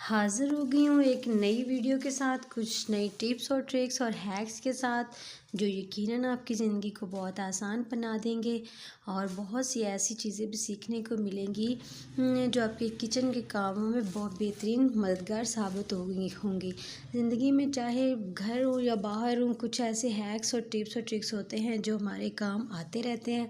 हाज़िर हो गई हूँ एक नई वीडियो के साथ, कुछ नई टिप्स और ट्रिक्स और हैक्स के साथ, जो यकीनन आपकी ज़िंदगी को बहुत आसान बना देंगे और बहुत सी ऐसी चीज़ें भी सीखने को मिलेंगी जो आपके किचन के कामों में बहुत बेहतरीन मददगार साबित होंगी। ज़िंदगी में चाहे घर हो या बाहर हो, कुछ ऐसे हैक्स और टिप्स और ट्रिक्स होते हैं जो हमारे काम आते रहते हैं।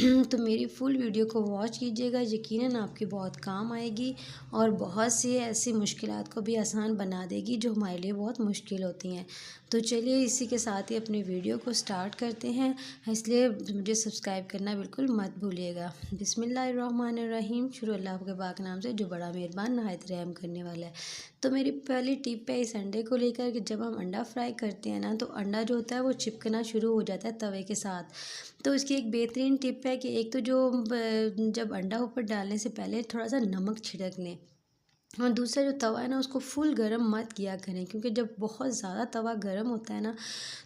तो मेरी फुल वीडियो को वॉच कीजिएगा, यकीनन आपके बहुत काम आएगी और बहुत सी ऐसी मुश्किलात को भी आसान बना देगी जो हमारे लिए बहुत मुश्किल होती हैं। तो चलिए इसी के साथ ही अपने वीडियो को स्टार्ट करते हैं, इसलिए मुझे सब्सक्राइब करना बिल्कुल मत भूलिएगा। बिस्मिल्लाहिर्रहमानिर्रहीम। शुरू अल्लाह के पाक नाम से जो बड़ा मेहरबान नहायत रहम करने वाला है। तो मेरी पहली टिप है इस अंडे को लेकर कि जब हम अंडा फ्राई करते हैं ना, तो अंडा जो होता है वो चिपकना शुरू हो जाता है तवे के साथ। तो इसकी एक बेहतरीन टिप है कि एक तो जब अंडा ऊपर डालने से पहले थोड़ा सा नमक छिड़क लें। और दूसरा जो तवा है ना, उसको फुल गरम मत किया करें, क्योंकि जब बहुत ज़्यादा तवा गरम होता है ना,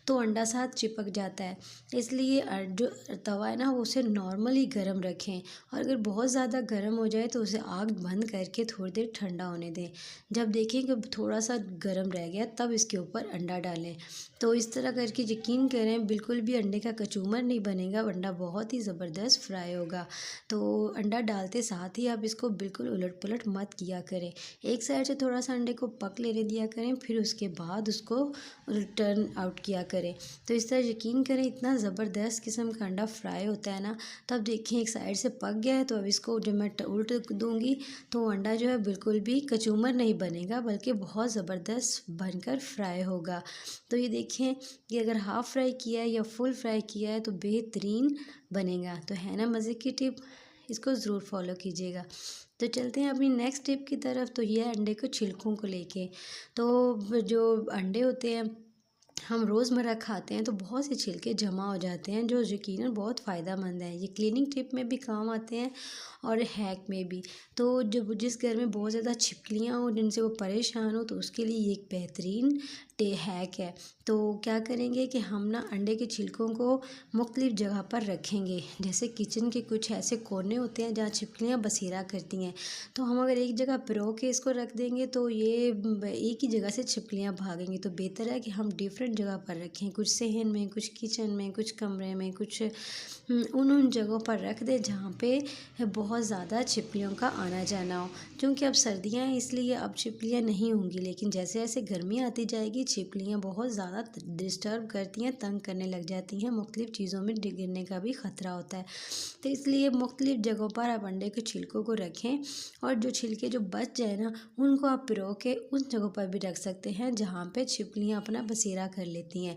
तो अंडा साथ चिपक जाता है। इसलिए जो तवा है ना, वो उसे नॉर्मली गरम रखें, और अगर बहुत ज़्यादा गरम हो जाए तो उसे आग बंद करके थोड़ी देर ठंडा होने दें। जब देखें कि थोड़ा सा गरम रह गया, तब इसके ऊपर अंडा डालें। तो इस तरह करके यकीन करें, बिल्कुल भी अंडे का कचूमर नहीं बनेगा, अंडा बहुत ही ज़बरदस्त फ्राई होगा। तो अंडा डालते साथ ही आप इसको बिल्कुल उलट पुलट मत किया करें। एक साइड से थोड़ा सा अंडे को पक लेने दिया करें, फिर उसके बाद उसको टर्न आउट किया करें। तो इस तरह यकीन करें, इतना ज़बरदस्त किस्म का अंडा फ्राई होता है ना। तब देखें एक साइड से पक गया है, तो अब इसको जब मैं उल्ट दूँगी तो अंडा जो है बिल्कुल भी कचूमर नहीं बनेगा, बल्कि बहुत ज़बरदस्त बनकर फ्राई होगा। तो ये देखें कि अगर हाफ़ फ्राई किया है या फुल फ्राई किया है तो बेहतरीन बनेगा। तो है ना मज़े की टिप, इसको ज़रूर फॉलो कीजिएगा। तो चलते हैं अपनी नेक्स्ट टिप की तरफ। तो ये है अंडे को छिलकों को लेके। तो जो अंडे होते हैं हम रोज़मर्रा खाते हैं, तो बहुत से छिलके जमा हो जाते हैं जो यकीनन बहुत फ़ायदेमंद हैं। ये क्लीनिंग टिप में भी काम आते हैं और हैक में भी। तो जब जिस घर में बहुत ज़्यादा छिपकलियाँ हों जिनसे वो परेशान हो, तो उसके लिए ये एक बेहतरीन हैक है। तो क्या करेंगे कि हम ना अंडे के छिलकों को मुख्तलिफ़ जगह पर रखेंगे। जैसे किचन के कुछ ऐसे कोने होते हैं जहाँ छिपकलियाँ बसेरा करती हैं, तो हम अगर एक जगह पिरो के इसको रख देंगे तो ये एक ही जगह से छिपकलियाँ भागेंगी। तो बेहतर है कि हम डिफरेंट जगह पर रखें, कुछ सहन में, कुछ किचन में, कुछ कमरे में, कुछ उन जगहों पर रख दें जहाँ पे बहुत ज़्यादा छिपकलियों का आना जाना हो। क्योंकि अब सर्दियाँ हैं, इसलिए अब छिपकलियाँ नहीं होंगी, लेकिन जैसे जैसे गर्मी आती जाएगी छिपकलियाँ बहुत ज़्यादा डिस्टर्ब करती हैं, तंग करने लग जाती हैं, मुख्तलिफ़ चीज़ों में गिरने का भी ख़तरा होता है। तो इसलिए मुख्तलिफ़ जगहों पर आप अंडे के छिलकों को रखें, और जो छिलके जो बच जाए ना, उनको आप पिरो के उन जगहों पर भी रख सकते हैं जहाँ पे छिपकलियाँ अपना बसेरा कर लेती हैं।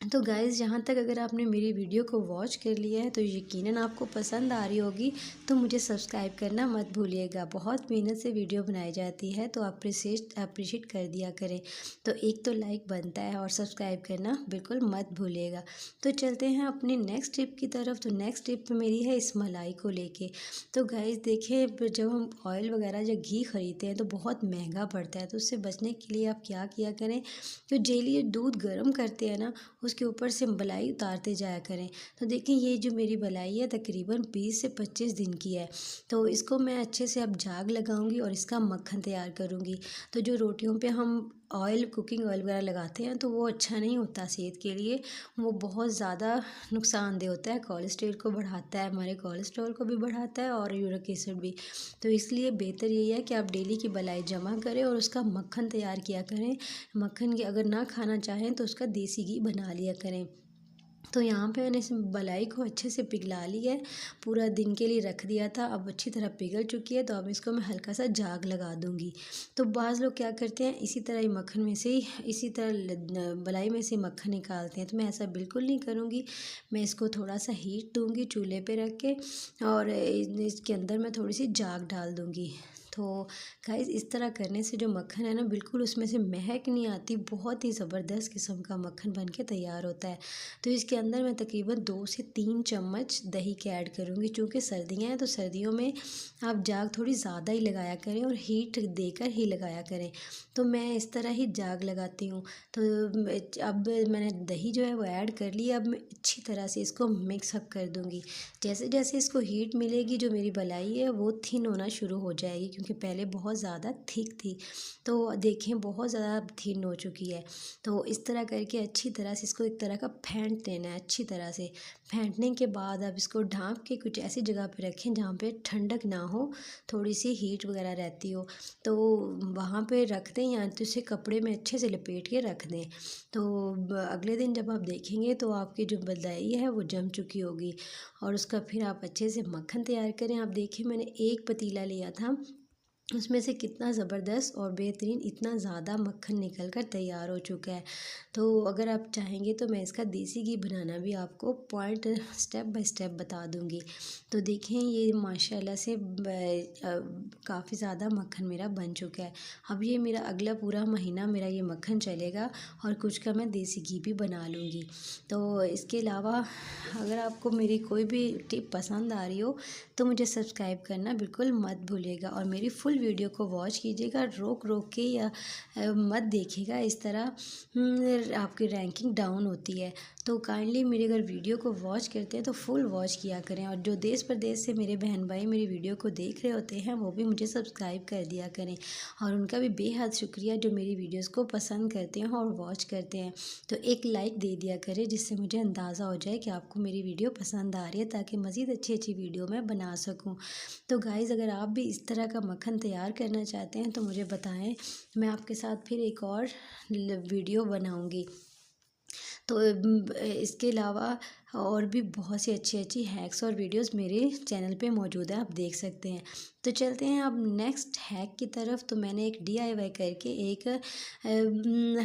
तो गाइज़, यहाँ तक अगर आपने मेरी वीडियो को वॉच कर लिया है तो यकीनन आपको पसंद आ रही होगी, तो मुझे सब्सक्राइब करना मत भूलिएगा। बहुत मेहनत से वीडियो बनाई जाती है, तो अप्रिशिएट कर दिया करें। तो एक तो लाइक बनता है और सब्सक्राइब करना बिल्कुल मत भूलिएगा। तो चलते हैं अपनी नेक्स्ट टिप की तरफ। तो नेक्स्ट टिप मेरी है इस मलाई को लेके। तो गाइज़ देखिए, जब हम ऑयल वगैरह या घी ख़रीदते हैं तो बहुत महंगा पड़ता है, तो उससे बचने के लिए आप क्या किया करें, तो डेली दूध गर्म करते हैं ना, उसके ऊपर से मलाई उतारते जाया करें। तो देखिए, ये जो मेरी मलाई है तकरीबन 20 से 25 दिन की है। तो इसको मैं अच्छे से अब झाग लगाऊंगी और इसका मक्खन तैयार करूंगी। तो जो रोटियों पे हम कुकिंग ऑयल वगैरह लगाते हैं, तो वो अच्छा नहीं होता सेहत के लिए, वो बहुत ज़्यादा नुकसानदेह होता है, कोलेस्ट्रॉल को बढ़ाता है, हमारे कोलेस्ट्रॉल को भी बढ़ाता है और यूरिक एसिड भी। तो इसलिए बेहतर यही है कि आप डेली की मलाई जमा करें और उसका मक्खन तैयार किया करें। मक्खन की अगर ना खाना चाहें तो उसका देसी घी बना लिया करें। तो यहाँ पे मैंने इस मलाई को अच्छे से पिघला लिया है, पूरा दिन के लिए रख दिया था, अब अच्छी तरह पिघल चुकी है। तो अब इसको मैं हल्का सा झाग लगा दूँगी। तो बाज़ लोग क्या करते हैं, इसी तरह ही मक्खन में से ही इसी तरह मलाई में से मक्खन निकालते हैं, तो मैं ऐसा बिल्कुल नहीं करूँगी। मैं इसको थोड़ा सा हीट दूँगी चूल्हे पे रख के, और इसके अंदर मैं थोड़ी सी झाग डाल दूँगी। तो गाइज़, इस तरह करने से जो मक्खन है ना, बिल्कुल उसमें से महक नहीं आती, बहुत ही ज़बरदस्त किस्म का मक्खन बन के तैयार होता है। तो इसके अंदर मैं तकरीबन 2 से 3 चम्मच दही के ऐड करूँगी। चूँकि सर्दियाँ हैं, तो सर्दियों में आप झाग थोड़ी ज़्यादा ही लगाया करें और हीट देकर ही लगाया करें। तो मैं इस तरह ही झाग लगाती हूँ। तो अब मैंने दही जो है वो ऐड कर ली। अब मैं अच्छी तरह से इसको मिक्स अप कर दूँगी। जैसे जैसे इसको हीट मिलेगी, जो मेरी मलाई है वो थिन होना शुरू हो जाएगी, क्योंकि क्योंकि पहले बहुत ज़्यादा थिक थी। तो देखें बहुत ज़्यादा थिन हो चुकी है। तो इस तरह करके अच्छी तरह से इसको एक तरह का फेंट देना है अच्छी तरह से। फेंटने के बाद अब इसको ढाँप के कुछ ऐसी जगह पे रखें जहाँ पे ठंडक ना हो, थोड़ी सी हीट वगैरह रहती हो। तो वहाँ पे रख दें या तो इसे कपड़े में अच्छे से लपेट के रख दें। तो अगले दिन जब आप देखेंगे तो आपकी जो मलाई है वो जम चुकी होगी और उसका फिर आप अच्छे से मक्खन तैयार करें। आप देखिए मैंने एक पतीला लिया था, उसमें से कितना ज़बरदस्त और बेहतरीन इतना ज़्यादा मक्खन निकल कर तैयार हो चुका है। तो अगर आप चाहेंगे तो मैं इसका देसी घी बनाना भी आपको पॉइंट स्टेप बाय स्टेप बता दूँगी। तो देखें ये माशाल्लाह से काफ़ी ज़्यादा मक्खन मेरा बन चुका है। अब ये मेरा अगला पूरा महीना मेरा ये मक्खन चलेगा और कुछ का मैं देसी घी भी बना लूँगी। तो इसके अलावा अगर आपको मेरी कोई भी टिप पसंद आ रही हो तो मुझे सब्सक्राइब करना बिल्कुल मत भूलिएगा और मेरी फुल वीडियो को वॉच कीजिएगा, रोक रोक के या मत देखिएगा, इस तरह आपकी रैंकिंग डाउन होती है। तो काइंडली मेरी अगर वीडियो को वॉच करते हैं तो फुल वॉच किया करें और जो देश प्रदेश से मेरे बहन भाई मेरी वीडियो को देख रहे होते हैं वो भी मुझे सब्सक्राइब कर दिया करें और उनका भी बेहद शुक्रिया जो मेरी वीडियोस को पसंद करते हैं और वॉच करते हैं। तो एक लाइक दे दिया करें जिससे मुझे अंदाज़ा हो जाए कि आपको मेरी वीडियो पसंद आ रही है, ताकि मज़ीद अच्छी अच्छी वीडियो मैं बना सकूँ। तो गाइज़ अगर आप भी इस तरह का मक्खन तैयार करना चाहते हैं तो मुझे बताएं, मैं आपके साथ फिर एक और वीडियो बनाऊंगी। तो इसके अलावा और भी बहुत सी अच्छी अच्छी हैक्स और वीडियोस मेरे चैनल पे मौजूद है, आप देख सकते हैं। तो चलते हैं अब नेक्स्ट हैक की तरफ। तो मैंने एक DIY करके एक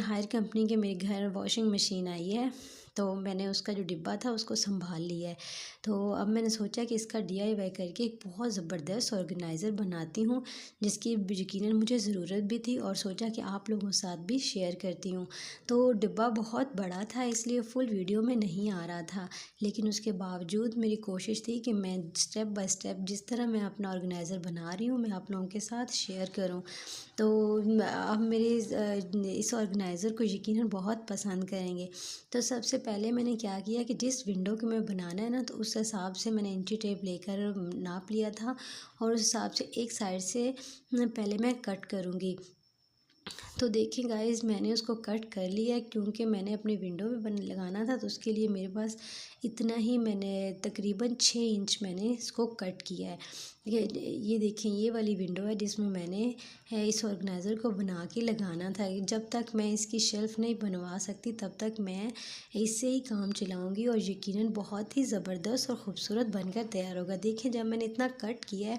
हायर कंपनी के मेरे घर वॉशिंग मशीन आई है, तो मैंने उसका जो डिब्बा था उसको संभाल लिया है। तो अब मैंने सोचा कि इसका DIY करके एक बहुत ज़बरदस्त ऑर्गेनाइज़र बनाती हूँ, जिसकी यकीनन मुझे ज़रूरत भी थी और सोचा कि आप लोगों के साथ भी शेयर करती हूँ। तो डिब्बा बहुत बड़ा था इसलिए फुल वीडियो में नहीं आ रहा था, लेकिन उसके बावजूद मेरी कोशिश थी कि मैं स्टेप बाय स्टेप जिस तरह मैं अपना ऑर्गेनाइज़र बना रही हूँ मैं आप लोगों के साथ शेयर करूँ। तो आप मेरे इस ऑर्गेनाइज़र को यकीनन बहुत पसंद करेंगे। तो सबसे पहले मैंने क्या किया कि जिस विंडो को मैं बनाना है ना, तो उस हिसाब से मैंने इंची टेप लेकर नाप लिया था और उस हिसाब से एक साइड से पहले मैं कट करूँगी। तो देखिए गाइस मैंने उसको कट कर लिया क्योंकि मैंने अपनी विंडो में लगाना था, तो उसके लिए मेरे पास इतना ही मैंने तकरीबन 6 इंच मैंने इसको कट किया है। ये देखें ये वाली विंडो है जिसमें मैंने इस ऑर्गेनाइज़र को बना के लगाना था। जब तक मैं इसकी शेल्फ़ नहीं बनवा सकती तब तक मैं इससे ही काम चलाऊँगी और यकीनन बहुत ही ज़बरदस्त और ख़ूबसूरत बनकर तैयार होगा। देखिए जब मैंने इतना कट किया है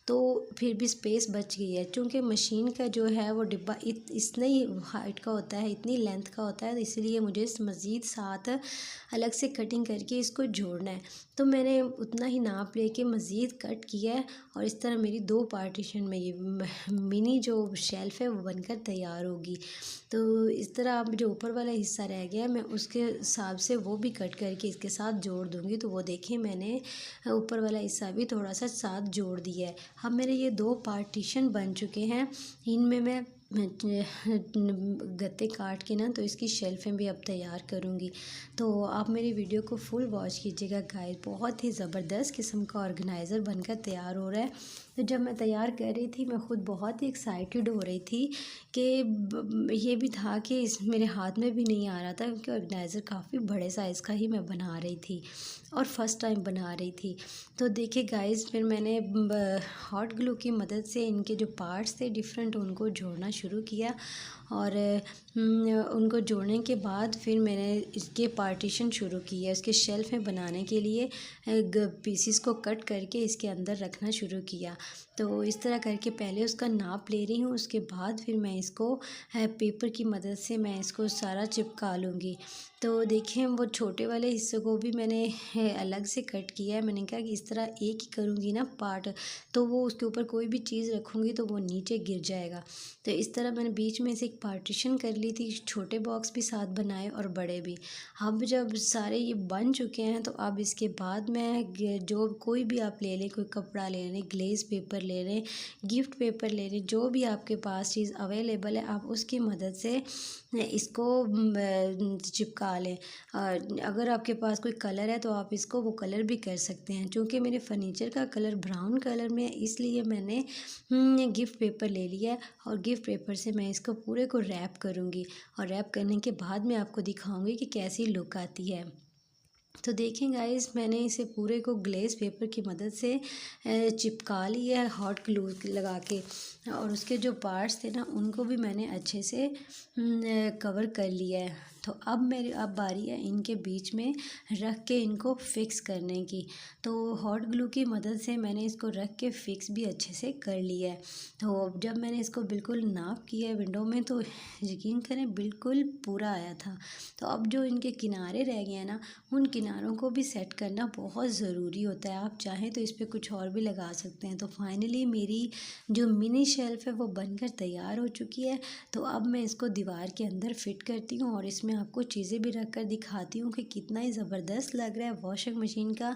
तो फिर भी स्पेस बच गई है, क्योंकि मशीन का जो है वो डिब्बा इतने ही हाइट का होता है, इतनी लेंथ का होता है, तो इसलिए मुझे मज़ीद साथ अलग से कटिंग करके इसको जोड़ना है। तो मैंने उतना ही नाप लेके मज़ीद कट किया है और इस तरह मेरी 2 पार्टीशन में ये मिनी जो शेल्फ़ है वो बनकर तैयार होगी। तो इस तरह अब जो ऊपर वाला हिस्सा रह गया है मैं उसके हिसाब से वो भी कट करके इसके साथ जोड़ दूँगी। तो वो देखिए मैंने ऊपर वाला हिस्सा भी थोड़ा सा साथ जोड़ दिया है। अब मेरे ये 2 पार्टीशन बन चुके हैं, इनमें मैं गत्ते काट के ना तो इसकी शेल्फ़ें भी अब तैयार करूँगी। तो आप मेरी वीडियो को फुल वॉच कीजिएगा गाइस, बहुत ही ज़बरदस्त किस्म का ऑर्गेनाइज़र बनकर तैयार हो रहा है। तो जब मैं तैयार कर रही थी मैं ख़ुद बहुत ही एक्साइटेड हो रही थी कि ये भी था कि इस मेरे हाथ में भी नहीं आ रहा था, क्योंकि ऑर्गेनाइज़र काफ़ी बड़े साइज़ का ही मैं बना रही थी और फर्स्ट टाइम बना रही थी। तो देखिए गाइस फिर मैंने हॉट ग्लू की मदद से इनके जो पार्ट्स थे डिफरेंट उनको जोड़ना शुरू किया और उनको जोड़ने के बाद फिर मैंने इसके पार्टीशन शुरू किया। इसके शेल्फ़ें बनाने के लिए पीसीस को कट करके इसके अंदर रखना शुरू किया। तो इस तरह करके पहले उसका नाप ले रही हूँ, उसके बाद फिर मैं इसको पेपर की मदद से मैं इसको सारा चिपका लूँगी। तो देखें वो छोटे वाले हिस्से को भी मैंने अलग से कट किया है। मैंने कहा कि इस तरह एक ही करूँगी ना पार्ट, तो वो उसके ऊपर कोई भी चीज़ रखूँगी तो वो नीचे गिर जाएगा। तो इस तरह मैंने बीच में से एक पार्टीशन कर ली थी, छोटे बॉक्स भी साथ बनाए और बड़े भी। अब जब सारे ये बन चुके हैं तो अब इसके बाद मैं जो कोई भी आप ले लें, कोई कपड़ा ले लें, ग्लेज़ पेपर ले लें, गिफ्ट पेपर ले लें, जो भी आपके पास चीज़ अवेलेबल है आप उसकी मदद से इसको चिपका लें। और अगर आपके पास कोई कलर है तो आप इसको वो कलर भी कर सकते हैं। चूँकि मेरे फर्नीचर का कलर ब्राउन कलर में है, इसलिए मैंने गिफ्ट पेपर ले लिया है और गिफ्ट पेपर से मैं इसको पूरे को रैप करूँगी और रैप करने के बाद मैं आपको दिखाऊँगी कि कैसी लुक आती है। तो देखें गाइस, मैंने इसे पूरे को ग्लेस पेपर की मदद से चिपका लिया है हॉट ग्लू लगा के, और उसके जो पार्ट्स थे ना उनको भी मैंने अच्छे से कवर कर लिया है। तो अब बारी है इनके बीच में रख के इनको फिक्स करने की। तो हॉट ग्लू की मदद से मैंने इसको रख के फिक्स भी अच्छे से कर लिया है। तो जब मैंने इसको बिल्कुल नाप किया है विंडो में तो यकीन करें बिल्कुल पूरा आया था। तो अब जो इनके किनारे रह गए हैं ना, उन किनारों को भी सेट करना बहुत ज़रूरी होता है। आप चाहें तो इस पर कुछ और भी लगा सकते हैं। तो फाइनली मेरी जो मिनी शेल्फ़ है वो बनकर तैयार हो चुकी है। तो अब मैं इसको दीवार के अंदर फिट करती हूँ और इसमें आपको चीज़ें भी रख कर दिखाती हूँ कि कितना ही ज़बरदस्त लग रहा है। वॉशिंग मशीन का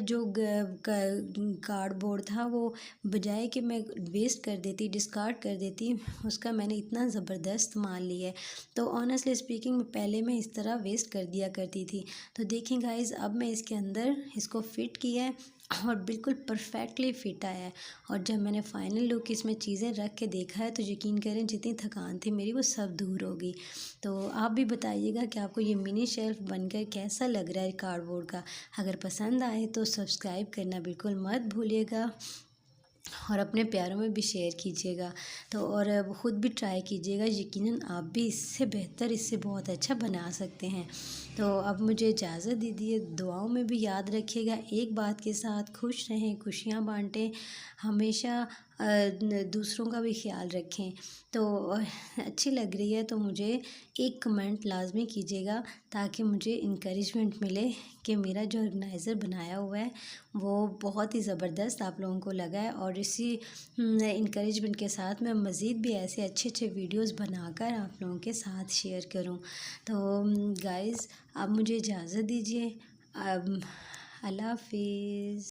जो कार्डबोर्ड था वो बजाय कि मैं वेस्ट कर देती, डिस्कार्ड कर देती, उसका मैंने इतना ज़बरदस्त मान लिया है। तो ऑनेस्टली स्पीकिंग पहले मैं इस तरह वेस्ट कर दिया करती थी। तो देखें गाइज़, अब मैं इसके अंदर इसको फ़िट किया है और बिल्कुल परफेक्टली फ़िट आया है। और जब मैंने फाइनल लुक इसमें चीज़ें रख के देखा है तो यकीन करें जितनी थकान थी मेरी वो सब दूर हो गई। तो आप भी बताइएगा कि आपको ये मिनी शेल्फ़ बनकर कैसा लग रहा है कार्डबोर्ड का। अगर पसंद आए तो सब्सक्राइब करना बिल्कुल मत भूलिएगा और अपने प्यारों में भी शेयर कीजिएगा। तो और ख़ुद भी ट्राई कीजिएगा, यकीनन आप भी इससे बेहतर, इससे बहुत अच्छा बना सकते हैं। तो अब मुझे इजाज़त दीजिए, दुआओं में भी याद रखिएगा। एक बात के साथ खुश रहें, खुशियाँ बांटें, हमेशा दूसरों का भी ख्याल रखें। तो अच्छी लग रही है तो मुझे एक कमेंट लाजमी कीजिएगा ताकि मुझे इंकरेजमेंट मिले कि मेरा जो ऑर्गेनाइज़र बनाया हुआ है वो बहुत ही ज़बरदस्त आप लोगों को लगा है। और इसी इंकरेजमेंट के साथ मैं मज़ीद भी ऐसे अच्छे अच्छे वीडियोस बनाकर आप लोगों के साथ शेयर करूं। तो गाइज़, अब मुझे इजाज़त दीजिए। अल्लाह हाफिज़।